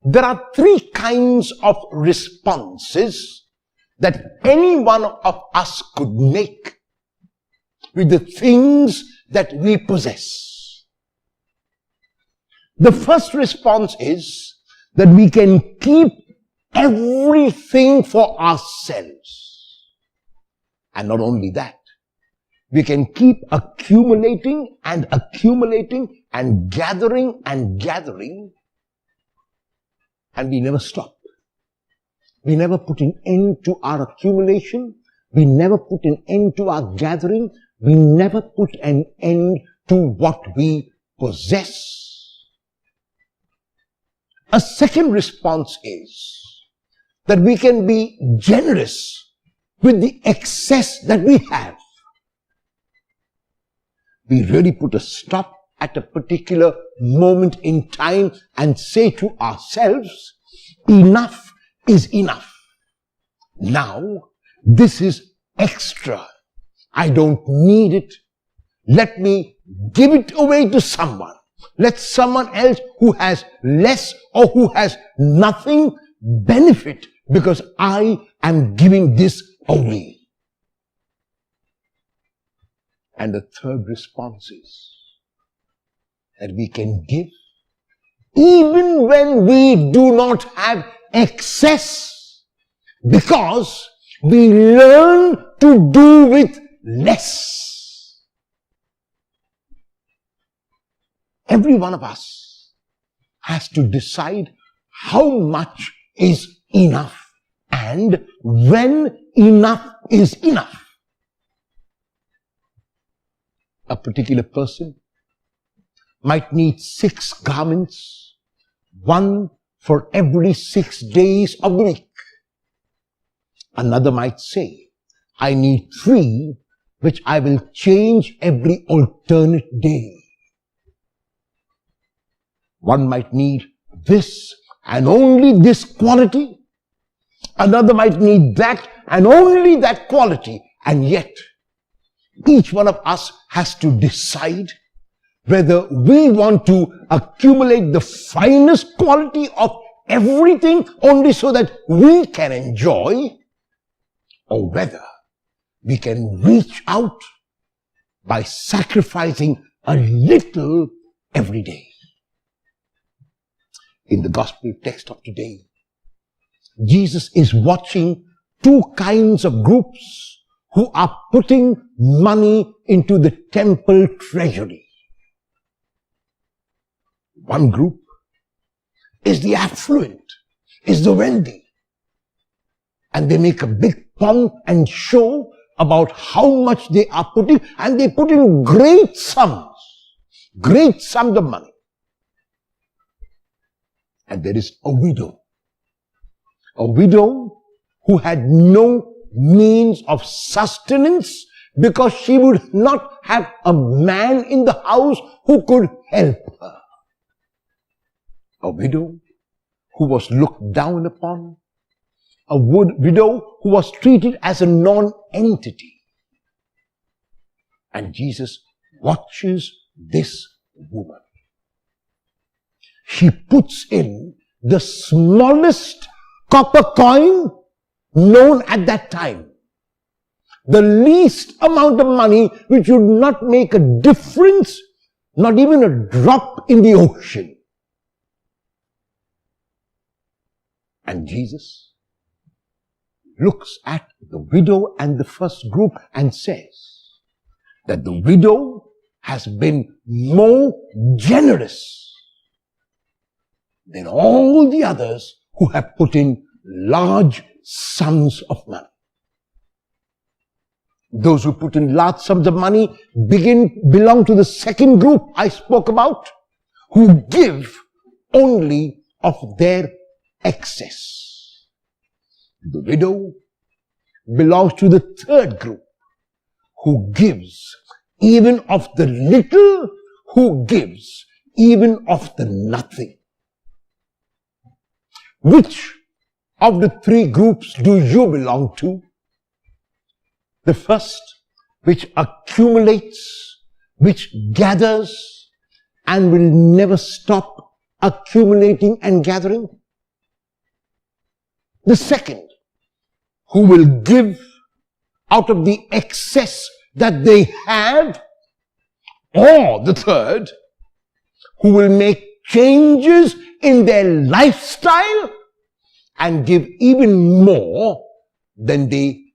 there are three kinds of responses that any one of us could make with the things that we possess. The first response is that we can keep everything for ourselves. And not only that, we can keep accumulating and gathering, and we never stop. We never put an end to our accumulation. We never put an end to our gathering. We never put an end to what we possess. A second response is that we can be generous with the excess that we have. We really put a stop at a particular moment in time and say to ourselves, enough is enough. Now, this is extra. I don't need it. Let me give it away to someone. Let someone else who has less or who has nothing benefit because I am giving this away. And the third response is that we can give even when we do not have excess, because we learn to do with less. Every one of us has to decide how much is enough and when enough is enough. A particular person might need 6 garments, one for every 6 days of the week. Another might say, I need 3, which I will change every alternate day. One might need this and only this quality. Another might need that and only that quality. And yet, each one of us has to decide whether we want to accumulate the finest quality of everything only so that we can enjoy, or whether we can reach out by sacrificing a little every day. In the gospel text of today, Jesus is watching 2 kinds of groups who are putting money into the temple treasury. One group is the affluent, is the wealthy. And they make a big pomp and show about how much they are putting, and they put in great sums of money. And there is a widow who had no means of sustenance because she would not have a man in the house who could help her. A widow who was looked down upon, a widow who was treated as a non-entity. And Jesus watches this woman. She puts in the smallest copper coin known at that time. The least amount of money which would not make a difference, not even a drop in the ocean. And Jesus looks at the widow and the first group and says that the widow has been more generous than all the others who have put in large sums of money. Those who put in large sums of money belong to the second group I spoke about, who give only of their excess. The widow belongs to the third group, who gives even of the little, who gives even of the nothing. Which of the 3 groups do you belong to? The first, which accumulates, which gathers, and will never stop accumulating and gathering? The second, who will give out of the excess that they have. Or the third, who will make changes in their lifestyle and give even more than they